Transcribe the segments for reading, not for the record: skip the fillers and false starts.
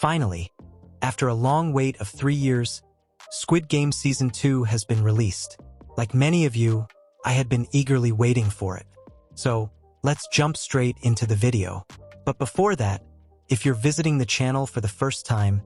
Finally, after a long wait of 3 years, Squid Game Season 2 has been released. Like many of you, I had been eagerly waiting for it. So, let's jump straight into the video. But before that, if you're visiting the channel for the first time,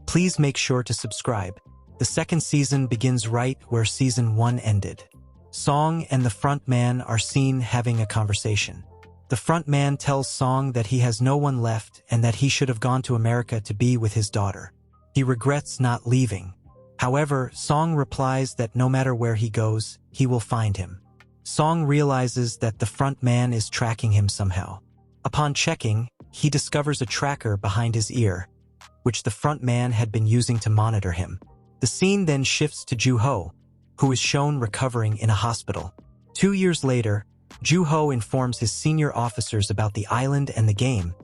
please make sure to subscribe. The second season begins right where Season 1 ended. Song and the front man are seen having a conversation. The front man tells Song that he has no one left and that he should have gone to America to be with his daughter. He regrets not leaving. However, Song replies that no matter where he goes, he will find him. Song realizes that the front man is tracking him somehow. Upon checking, he discovers a tracker behind his ear, which the front man had been using to monitor him. The scene then shifts to Ju-ho, who is shown recovering in a hospital. 2 years later, Ju-ho informs his senior officers about the island and the game,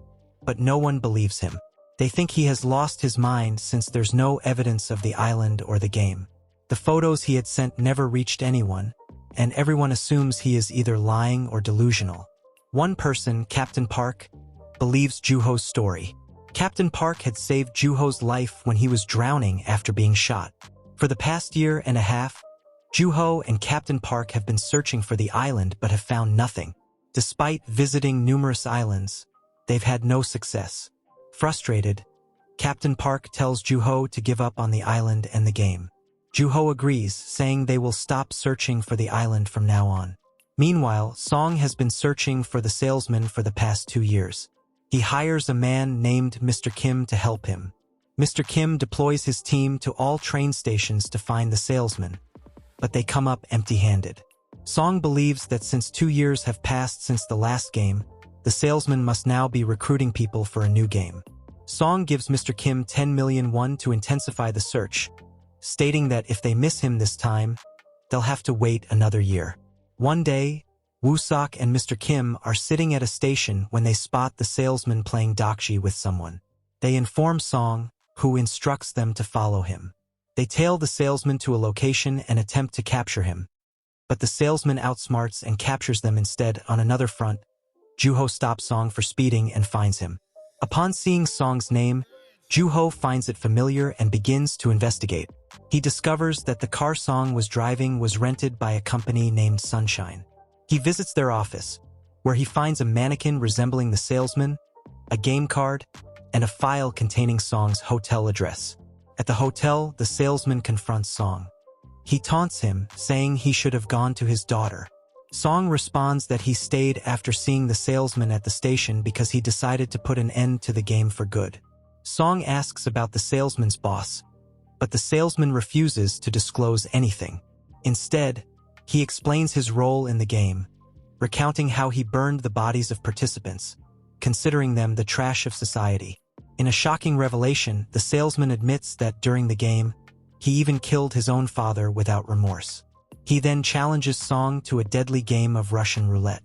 but no one believes him. They think he has lost his mind since there's no evidence of the island or the game. The photos he had sent never reached anyone, and everyone assumes he is either lying or delusional. One person, Captain Park, believes Ju-ho's story. Captain Park had saved Ju-ho's life when he was drowning after being shot. For the past year and a half, Ju-ho and Captain Park have been searching for the island but have found nothing. Despite visiting numerous islands, they've had no success. Frustrated, Captain Park tells Ju-ho to give up on the island and the game. Ju-ho agrees, saying they will stop searching for the island from now on. Meanwhile, Song has been searching for the salesman for the past 2 years. He hires a man named Mr. Kim to help him. Mr. Kim deploys his team to all train stations to find the salesman, but they come up empty-handed. Song believes that since 2 years have passed since the last game, the salesman must now be recruiting people for a new game. Song gives Mr. Kim 10 million won to intensify the search, stating that if they miss him this time, they'll have to wait another year. One day, Woo-sok and Mr. Kim are sitting at a station when they spot the salesman playing dokji with someone. They inform Song, who instructs them to follow him. They tail the salesman to a location and attempt to capture him, but the salesman outsmarts and captures them instead. On another front, Ju-ho stops Song for speeding and finds him. Upon seeing Song's name, Ju-ho finds it familiar and begins to investigate. He discovers that the car Song was driving was rented by a company named Sunshine. He visits their office, where he finds a mannequin resembling the salesman, a game card, and a file containing Song's hotel address. At the hotel, the salesman confronts Song. He taunts him, saying he should have gone to his daughter. Song responds that he stayed after seeing the salesman at the station because he decided to put an end to the game for good. Song asks about the salesman's boss, but the salesman refuses to disclose anything. Instead, he explains his role in the game, recounting how he burned the bodies of participants, considering them the trash of society. In a shocking revelation, the salesman admits that during the game, he even killed his own father without remorse. He then challenges Song to a deadly game of Russian roulette.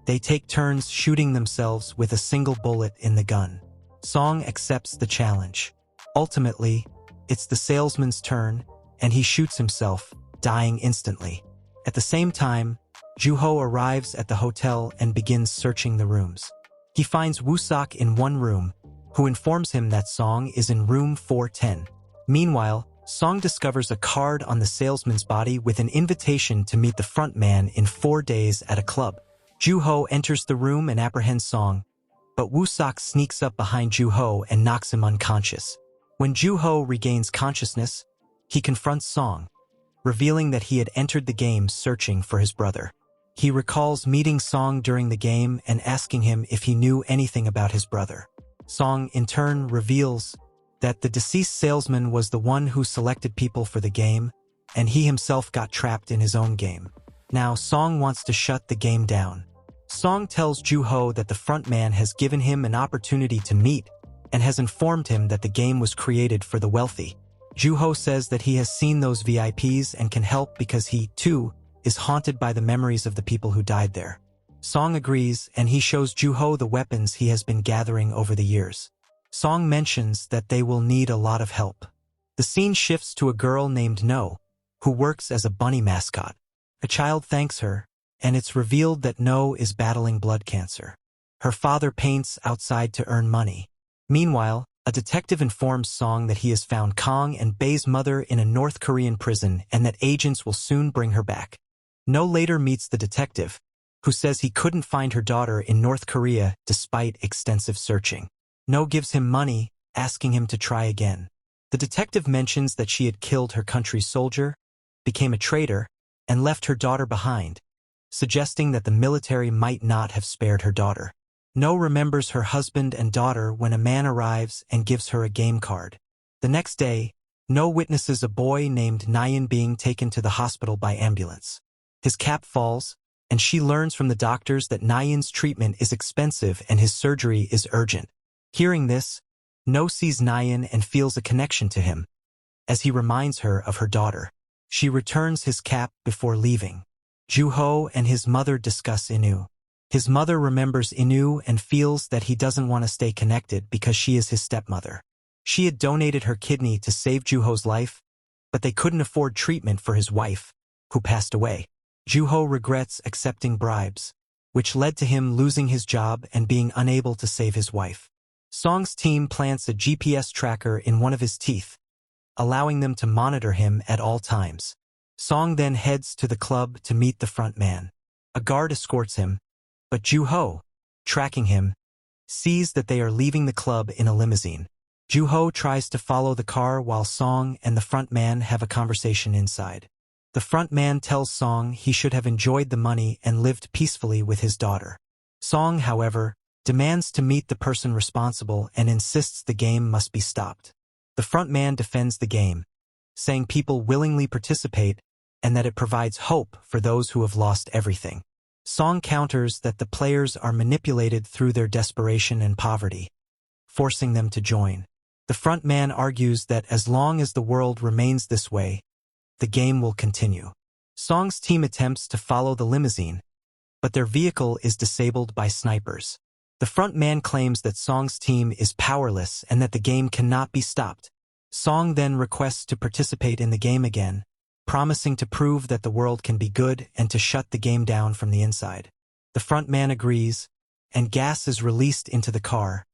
They take turns shooting themselves with a single bullet in the gun. Song accepts the challenge. Ultimately, it's the salesman's turn, and he shoots himself, dying instantly. At the same time, Ju-ho arrives at the hotel and begins searching the rooms. He finds Woo-sok in one room, who informs him that Song is in room 410. Meanwhile, Song discovers a card on the salesman's body with an invitation to meet the front man in 4 days at a club. Ju-ho enters the room and apprehends Song, but Woo-sok sneaks up behind Ju-ho and knocks him unconscious. When Ju-ho regains consciousness, he confronts Song, revealing that he had entered the game searching for his brother. He recalls meeting Song during the game and asking him if he knew anything about his brother. Song, in turn, reveals that the deceased salesman was the one who selected people for the game, and he himself got trapped in his own game. Now, Song wants to shut the game down. Song tells Ju-ho that the front man has given him an opportunity to meet and has informed him that the game was created for the wealthy. Ju-ho says that he has seen those VIPs and can help because he, too, is haunted by the memories of the people who died there. Song agrees, and he shows Ju-ho the weapons he has been gathering over the years. Song mentions that they will need a lot of help. The scene shifts to a girl named No, who works as a bunny mascot. A child thanks her, and it's revealed that No is battling blood cancer. Her father paints outside to earn money. Meanwhile, A detective informs Song that he has found Kang and Bae's mother in a North Korean prison and that agents will soon bring her back. No later meets the detective, who says he couldn't find her daughter in North Korea despite extensive searching. No gives him money, asking him to try again. The detective mentions that she had killed her country's soldier, became a traitor, and left her daughter behind, suggesting that the military might not have spared her daughter. No remembers her husband and daughter when a man arrives and gives her a game card. The next day, No witnesses a boy named Nyan being taken to the hospital by ambulance. His cap falls, and she learns from the doctors that Nyan's treatment is expensive and his surgery is urgent. Hearing this, No sees Nyan and feels a connection to him, as he reminds her of her daughter. She returns his cap before leaving. Ju-ho and his mother discuss Inu. His mother remembers Inu and feels that he doesn't want to stay connected because she is his stepmother. She had donated her kidney to save Ju-ho's life, but they couldn't afford treatment for his wife, who passed away. Ju-ho regrets accepting bribes, which led to him losing his job and being unable to save his wife. Song's team plants a GPS tracker in one of his teeth, allowing them to monitor him at all times. Song then heads to the club to meet the front man. A guard escorts him, but Ju-ho, tracking him, sees that they are leaving the club in a limousine. Ju-ho tries to follow the car while Song and the front man have a conversation inside. The front man tells Song he should have enjoyed the money and lived peacefully with his daughter. Song, however, demands to meet the person responsible and insists the game must be stopped. The front man defends the game, saying people willingly participate and that it provides hope for those who have lost everything. Song counters that the players are manipulated through their desperation and poverty, forcing them to join. The front man argues that as long as the world remains this way, the game will continue. Song's team attempts to follow the limousine, but their vehicle is disabled by snipers. The front man claims that Song's team is powerless and that the game cannot be stopped. Song then requests to participate in the game again, promising to prove that the world can be good and to shut the game down from the inside. The front man agrees, and gas is released into the car,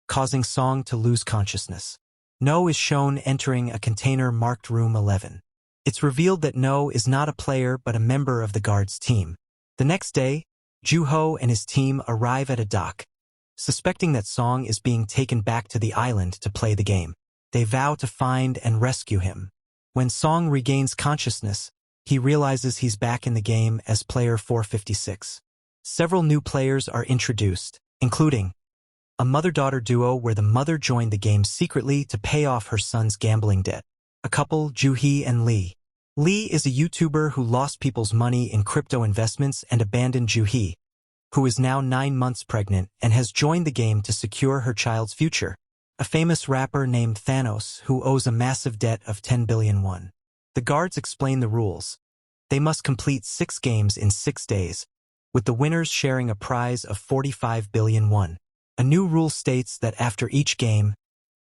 causing Song to lose consciousness. No is shown entering a container marked Room 11. It's revealed that No is not a player but a member of the guard's team. The next day, Ju-ho and his team arrive at a dock, suspecting that Song is being taken back to the island to play the game. They vow to find and rescue him. When Song regains consciousness, he realizes he's back in the game as player 456. Several new players are introduced, including a mother-daughter duo where the mother joined the game secretly to pay off her son's gambling debt. A couple, Ju-hee and Lee. Lee is a YouTuber who lost people's money in crypto investments and abandoned Ju-hee, who is now 9 months pregnant and has joined the game to secure her child's future. A famous rapper named Thanos who owes a massive debt of 10 billion won. The guards explain the rules. They must complete 6 games in 6 days, with the winners sharing a prize of 45 billion won. A new rule states that after each game,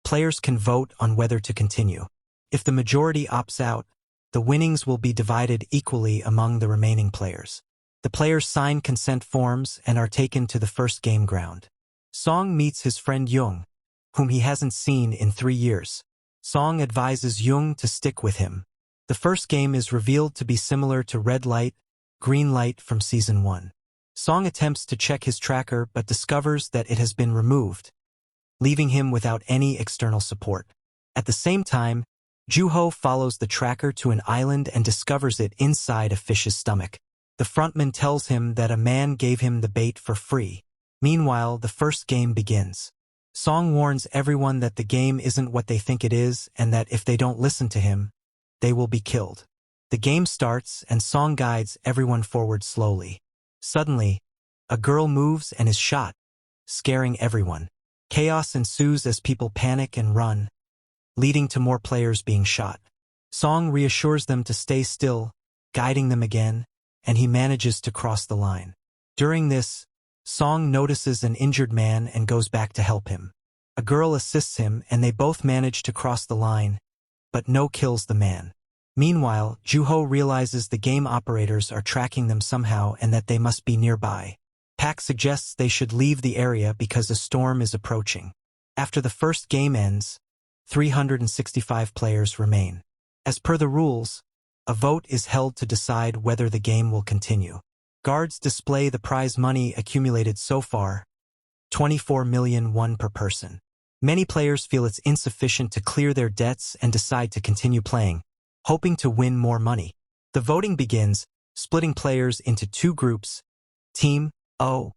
players can vote on whether to continue. If the majority opts out, the winnings will be divided equally among the remaining players. The players sign consent forms and are taken to the first game ground. Song meets his friend Jung, whom he hasn't seen in 3 years. Song advises Jung to stick with him. The first game is revealed to be similar to Red Light, Green Light from Season 1. Song attempts to check his tracker but discovers that it has been removed, leaving him without any external support. At the same time, Ju-ho follows the tracker to an island and discovers it inside a fish's stomach. The frontman tells him that a man gave him the bait for free. Meanwhile, the first game begins. Song warns everyone that the game isn't what they think it is and that if they don't listen to him, they will be killed. The game starts and Song guides everyone forward slowly. Suddenly, a girl moves and is shot, scaring everyone. Chaos ensues as people panic and run, leading to more players being shot. Song reassures them to stay still, guiding them again, and he manages to cross the line. During this, Song notices an injured man and goes back to help him. A girl assists him and they both manage to cross the line, but No kills the man. Meanwhile, Ju-ho realizes the game operators are tracking them somehow and that they must be nearby. Pak suggests they should leave the area because a storm is approaching. After the first game ends, 365 players remain. As per the rules, a vote is held to decide whether the game will continue. Guards display the prize money accumulated so far, 24 million won per person. Many players feel it's insufficient to clear their debts and decide to continue playing, hoping to win more money. The voting begins, splitting players into two groups, Team O,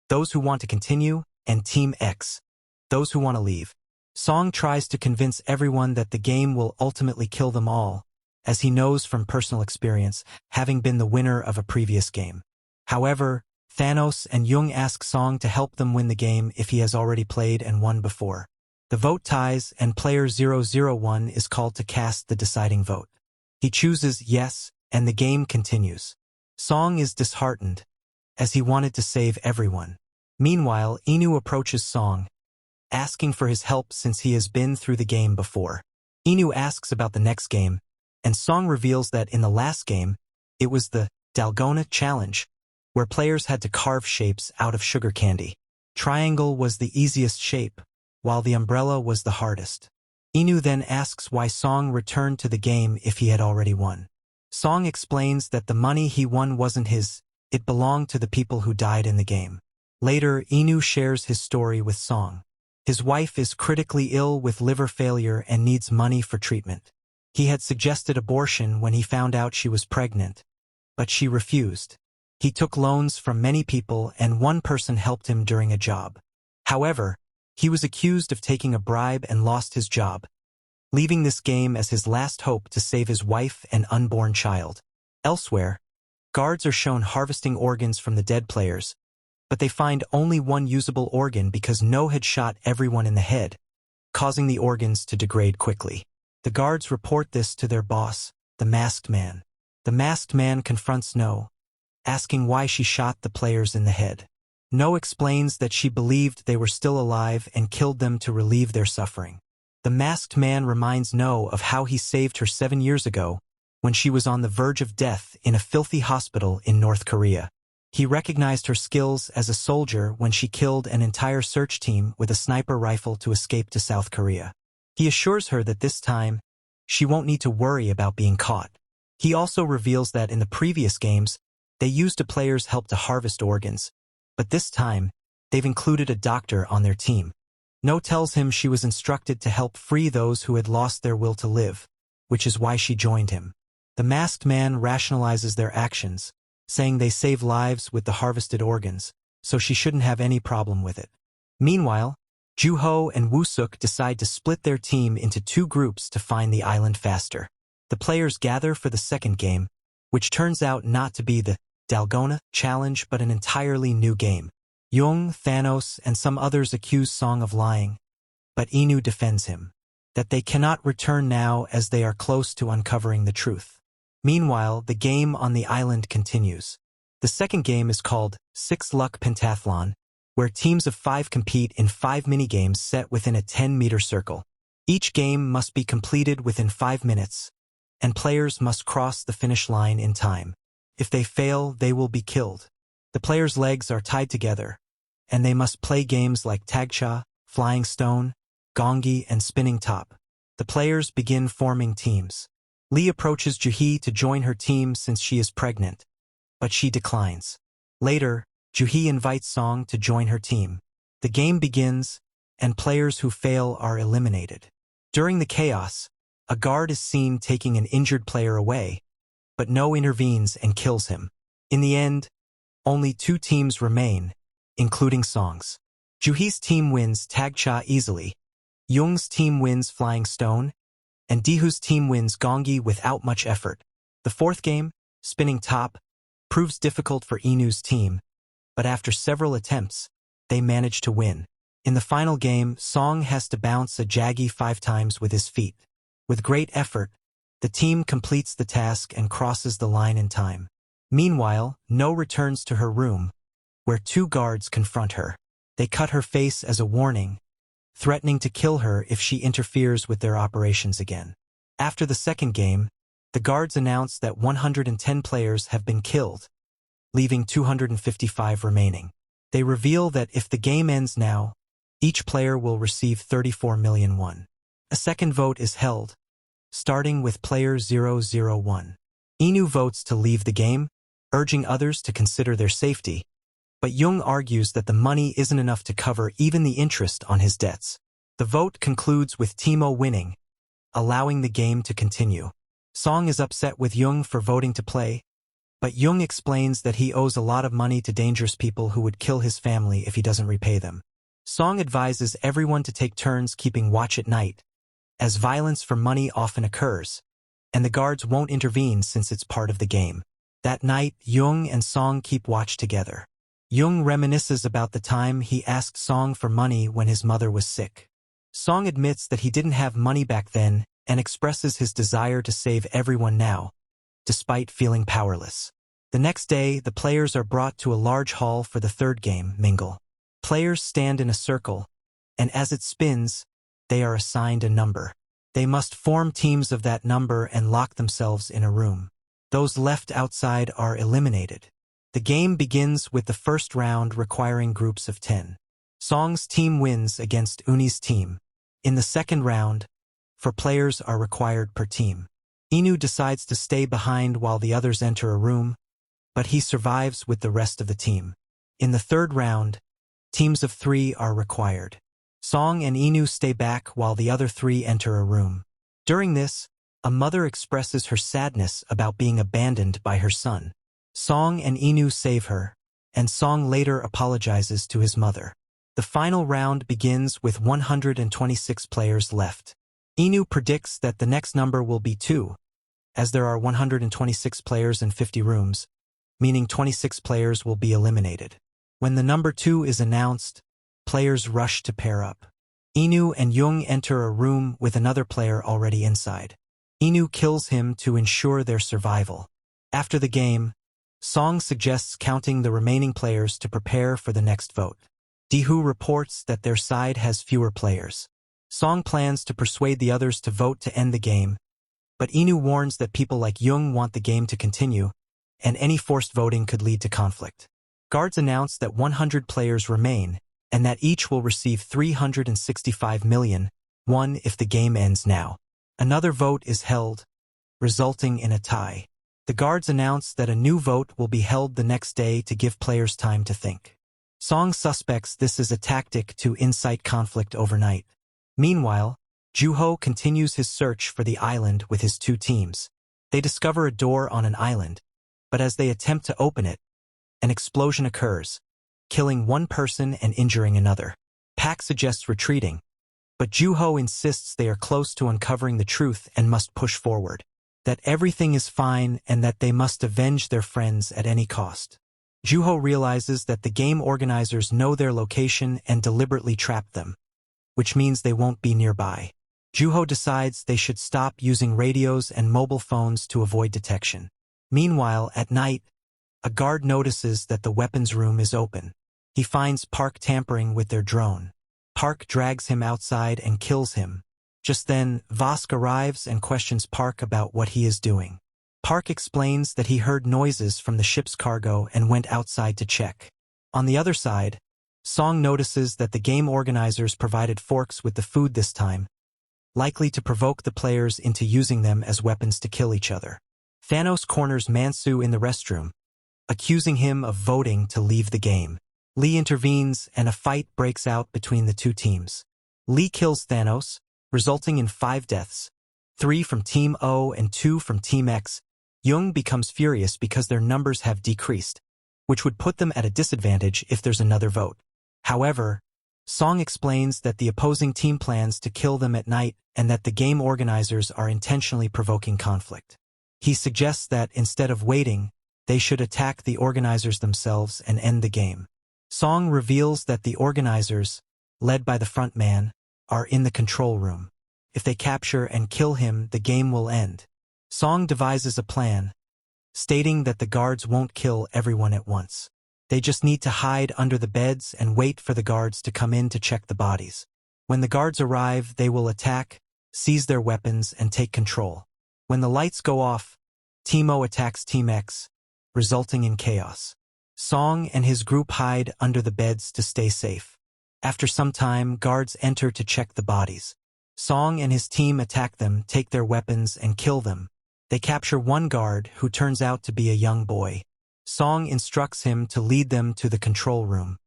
those who want to continue, and Team X, those who want to leave. Song tries to convince everyone that the game will ultimately kill them all, as he knows from personal experience, having been the winner of a previous game. However, Thanos and Jung ask Song to help them win the game if he has already played and won before. The vote ties and player 001 is called to cast the deciding vote. He chooses yes, and the game continues. Song is disheartened, as he wanted to save everyone. Meanwhile, Inu approaches Song, asking for his help since he has been through the game before. Inu asks about the next game, and Song reveals that in the last game, it was the Dalgona Challenge, where players had to carve shapes out of sugar candy. Triangle was the easiest shape, while the umbrella was the hardest. Inu then asks why Song returned to the game if he had already won. Song explains that the money he won wasn't his, it belonged to the people who died in the game. Later, Inu shares his story with Song. His wife is critically ill with liver failure and needs money for treatment. He had suggested abortion when he found out she was pregnant, but she refused. He took loans from many people and one person helped him during a job. However, he was accused of taking a bribe and lost his job, leaving this game as his last hope to save his wife and unborn child. Elsewhere, guards are shown harvesting organs from the dead players, but they find only one usable organ because No had shot everyone in the head, causing the organs to degrade quickly. The guards report this to their boss, the Masked Man. The Masked Man confronts No, asking why she shot the players in the head. No explains that she believed they were still alive and killed them to relieve their suffering. The Masked Man reminds No of how he saved her 7 years ago when she was on the verge of death in a filthy hospital in North Korea. He recognized her skills as a soldier when she killed an entire search team with a sniper rifle to escape to South Korea. He assures her that this time, she won't need to worry about being caught. He also reveals that in the previous games, they used a player's help to harvest organs, but this time, they've included a doctor on their team. No tells him she was instructed to help free those who had lost their will to live, which is why she joined him. The Masked Man rationalizes their actions, saying they save lives with the harvested organs, so she shouldn't have any problem with it. Meanwhile, Ju-ho and Woo-suk decide to split their team into two groups to find the island faster. The players gather for the second game, which turns out not to be the Dalgona Challenge but an entirely new game. Jung, Thanos, and some others accuse Song of lying, but Inu defends him, that they cannot return now as they are close to uncovering the truth. Meanwhile, the game on the island continues. The second game is called Six Luck Pentathlon, where teams of 5 compete in 5 minigames set within a 10-meter circle. Each game must be completed within 5 minutes, and players must cross the finish line in time. If they fail, they will be killed. The players' legs are tied together, and they must play games like tagcha, flying stone, gongi, and spinning top. The players begin forming teams. Lee approaches Juhee to join her team since she is pregnant, but she declines. Later, Juhee invites Song to join her team. The game begins, and players who fail are eliminated. During the chaos, a guard is seen taking an injured player away, but No intervenes and kills him. In the end, only 2 teams remain, including Song's. Juhee's team wins tagcha easily, Jung's team wins flying stone, and Dehu's team wins gongi without much effort. The fourth game, spinning top, proves difficult for Inu's team, but after several attempts, they manage to win. In the final game, Song has to bounce a jaggi 5 times with his feet. With great effort, the team completes the task and crosses the line in time. Meanwhile, No returns to her room, where 2 guards confront her. They cut her face as a warning, threatening to kill her if she interferes with their operations again. After the second game, the guards announce that 110 players have been killed, leaving 255 remaining. They reveal that if the game ends now, Each player will receive 34 million won. A second vote is held, starting with player 001. Inu votes to leave the game, urging others to consider their safety, but Jung argues that the money isn't enough to cover even the interest on his debts. The vote concludes with Timo winning, allowing the game to continue. Song is upset with Jung for voting to play, but Jung explains that he owes a lot of money to dangerous people who would kill his family if he doesn't repay them. Song advises everyone to take turns keeping watch at night, as violence for money often occurs, and the guards won't intervene since it's part of the game. That night, Jung and Song keep watch together. Jung reminisces about the time he asked Song for money when his mother was sick. Song admits that he didn't have money back then and expresses his desire to save everyone now, despite feeling powerless. The next day, the players are brought to a large hall for the third game, Mingle. Players stand in a circle, and as it spins, they are assigned a number. They must form teams of that number and lock themselves in a room. Those left outside are eliminated. The game begins with the first round requiring groups of 10. Song's team wins against Uni's team. In the second round, 4 players are required per team. Inu decides to stay behind while the others enter a room, but he survives with the rest of the team. In the third round, teams of 3 are required. Song and Inu stay back while the other 3 enter a room. During this, a mother expresses her sadness about being abandoned by her son. Song and Inu save her, and Song later apologizes to his mother. The final round begins with 126 players left. Inu predicts that the next number will be 2, as there are 126 players in 50 rooms, meaning 26 players will be eliminated. When the number 2 is announced, players rush to pair up. Inu and Jung enter a room with another player already inside. Inu kills him to ensure their survival. After the game, Song suggests counting the remaining players to prepare for the next vote. Dehu reports that their side has fewer players. Song plans to persuade the others to vote to end the game, but Inu warns that people like Jung want the game to continue, and any forced voting could lead to conflict. Guards announce that 100 players remain, and that each will receive 365 million won if the game ends now. Another vote is held, resulting in a tie. The guards announce that a new vote will be held the next day to give players time to think. Song suspects this is a tactic to incite conflict overnight. Meanwhile, Juho continues his search for the island with his 2 teams. They discover a door on an island, but as they attempt to open it, an explosion occurs, killing one person and injuring another. Pak suggests retreating, but Juho insists they are close to uncovering the truth and must push forward, that everything is fine and that they must avenge their friends at any cost. Juho realizes that the game organizers know their location and deliberately trap them, which means they won't be nearby. Juho decides they should stop using radios and mobile phones to avoid detection. Meanwhile, at night, a guard notices that the weapons room is open. He finds Park tampering with their drone. Park drags him outside and kills him. Just then, Vosk arrives and questions Park about what he is doing. Park explains that he heard noises from the ship's cargo and went outside to check. On the other side, Song notices that the game organizers provided forks with the food this time, likely to provoke the players into using them as weapons to kill each other. Thanos corners Mansu in the restroom, accusing him of voting to leave the game. Lee intervenes and a fight breaks out between the 2 teams. Lee kills Thanos, resulting in 5 deaths, 3 from Team O and 2 from Team X. Jung becomes furious because their numbers have decreased, which would put them at a disadvantage if there's another vote. However, Song explains that the opposing team plans to kill them at night and that the game organizers are intentionally provoking conflict. He suggests that instead of waiting, they should attack the organizers themselves and end the game. Song reveals that the organizers, led by the front man, are in the control room. If they capture and kill him, the game will end. Song devises a plan, stating that the guards won't kill everyone at once. They just need to hide under the beds and wait for the guards to come in to check the bodies. When the guards arrive, they will attack, seize their weapons, and take control. When the lights go off, Team O attacks Team X, resulting in chaos. Song and his group hide under the beds to stay safe. After some time, guards enter to check the bodies. Song and his team attack them, take their weapons, and kill them. They capture one guard, who turns out to be a young boy. Song instructs him to lead them to the control room.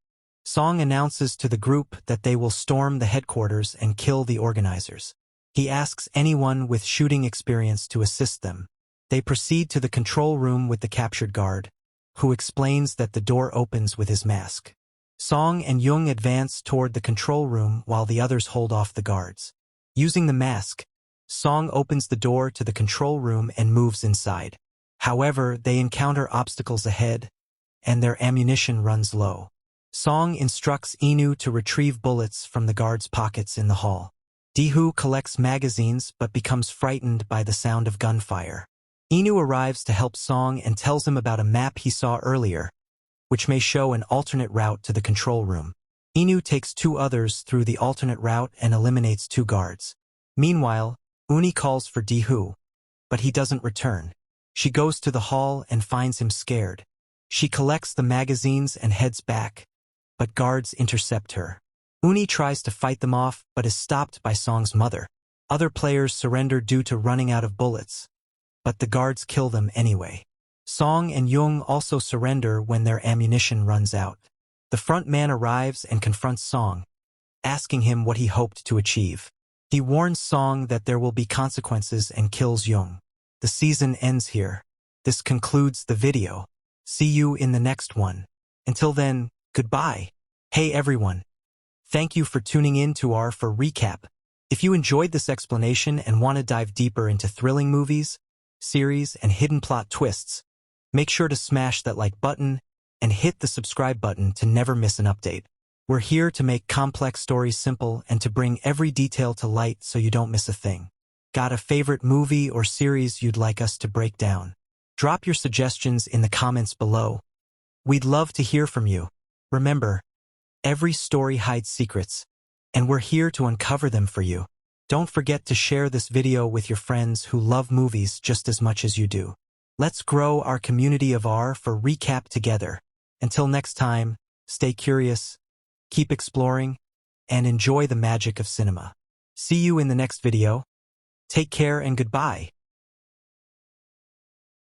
Song announces to the group that they will storm the headquarters and kill the organizers. He asks anyone with shooting experience to assist them. They proceed to the control room with the captured guard, who explains that the door opens with his mask. Song and Jung advance toward the control room while the others hold off the guards. Using the mask, Song opens the door to the control room and moves inside. However, they encounter obstacles ahead, and their ammunition runs low. Song instructs Inu to retrieve bullets from the guards' pockets in the hall. Dihoo collects magazines but becomes frightened by the sound of gunfire. Inu arrives to help Song and tells him about a map he saw earlier, which may show an alternate route to the control room. Inu takes two others through the alternate route and eliminates two guards. Meanwhile, Uni calls for Dihoo, but he doesn't return. She goes to the hall and finds him scared. She collects the magazines and heads back, but guards intercept her. Uni tries to fight them off but is stopped by Song's mother. Other players surrender due to running out of bullets, but the guards kill them anyway. Song and Jung also surrender when their ammunition runs out. The front man arrives and confronts Song, asking him what he hoped to achieve. He warns Song that there will be consequences and kills Jung. The season ends here. This concludes the video. See you in the next one. Until then, goodbye. Hey everyone. Thank you for tuning in to our For Recap. If you enjoyed this explanation and want to dive deeper into thrilling movies, series, and hidden plot twists, make sure to smash that like button and hit the subscribe button to never miss an update. We're here to make complex stories simple and to bring every detail to light so you don't miss a thing. Got a favorite movie or series you'd like us to break down? Drop your suggestions in the comments below. We'd love to hear from you. Remember, every story hides secrets, and we're here to uncover them for you. Don't forget to share this video with your friends who love movies just as much as you do. Let's grow our community of R for Recap together. Until next time, stay curious, keep exploring, and enjoy the magic of cinema. See you in the next video. Take care and goodbye.